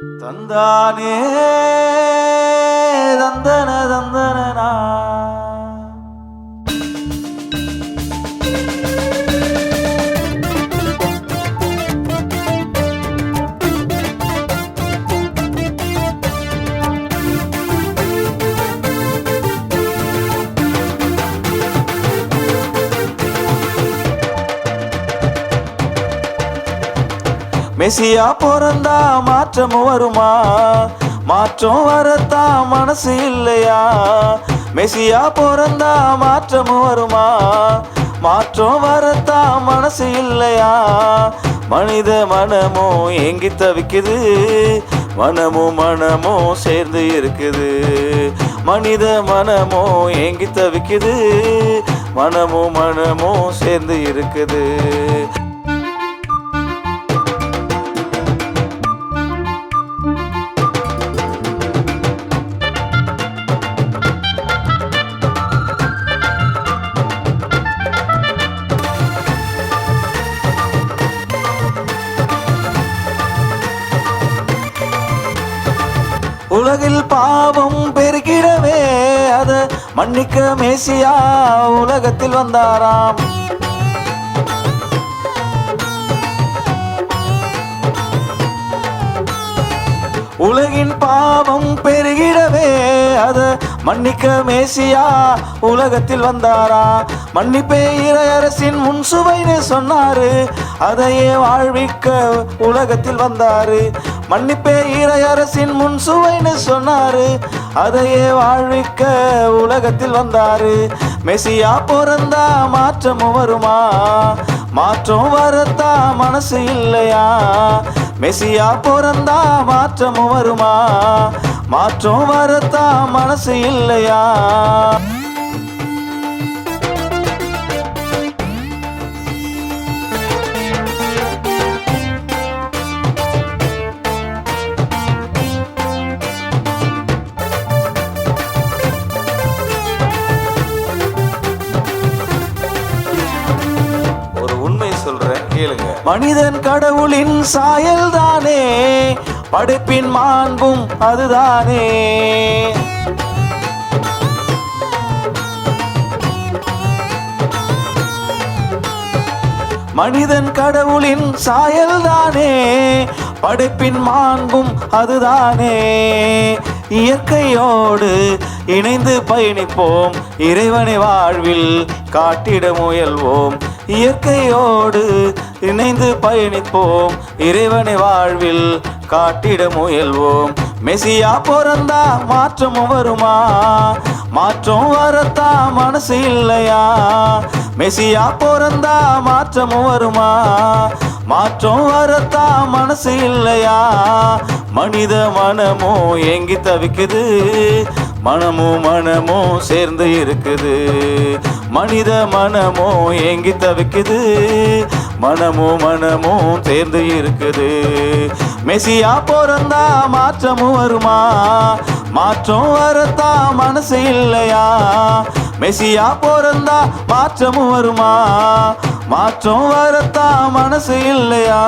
தந்தானே தந்தன தந்தனா மெசியா பிறந்தா மாற்றம் வருமா? மாற்றம் வரத்தா மனசு இல்லையா? மெசியா பிறந்தா மாற்றம் வருமா? மாற்றம் வரத்தா மனசு இல்லையா? மனித மனமோ ஏங்கி தவிக்குது, மனமோ சேர்ந்து இருக்குது. மனித மனமோ ஏங்கி தவிக்குது, மனமோ சேர்ந்து இருக்குது. உலகில் பாவம் பெருகிடவே அத மன்னிக்க மேசியா உலகத்தில் வந்தாராம். உலகின் பாவம் பெருகிடவே அத மன்னிக்க மேசியா உலகத்தில் வந்தாரா. மன்னிப்பே இறையரசின் முன் சுவைன்னு சொன்னாரு, அதையே வாழ்விக்க உலகத்தில் வந்தாரு. மன்னிப்பே இறையரசின் முன் சுவைன்னு சொன்னாரு, அதையே வாழ்விக்க உலகத்தில் வந்தாரு. மெசியா பிறந்தா மாற்றம் வருமா? மாற்றம் வரத்தா மனசு இல்லையா? மெசியா பிறந்தா மாற்றம் வருமா? மாற்றம் வரத்தா மனசு இல்லையா? மனிதன் கடவுளின் சாயல் தானே, படைப்பின் மாண்பும் அதுதானே. மனிதன் கடவுளின் சாயல் தானே, படைப்பின் மாண்பும் அதுதானே. இயற்கையோடு இணைந்து பயணிப்போம், இறைவனை வாழ்வில் காட்டிட முயல்வோம். இயற்கையோடு இணைந்து பயணிப்போம், இறைவனை வாழ்வில் காட்டிட முயல்வோம். மெசியா பிறந்தா மாற்றம் வருமா? மாற்றம் வரத்தா மனசு இல்லையா? மெசியா பிறந்தா மாற்றம் வருமா? மாற்றம் வரத்தா மனசு இல்லையா? மனித மனமோ ஏங்கி தவிக்குது, மனமோ சேர்ந்து இருக்குது. மனித மனமோ ஏங்கி தவிக்குது, மனமோ சேர்ந்து இருக்குது. மெசியா பிறந்தா மாற்றம் வருமா? மாற்றம் வரத்தா மனசு இல்லையா? மெசியா பிறந்தா மாற்றம் வருமா? மாற்றம் வரத்தா மனசு இல்லையா?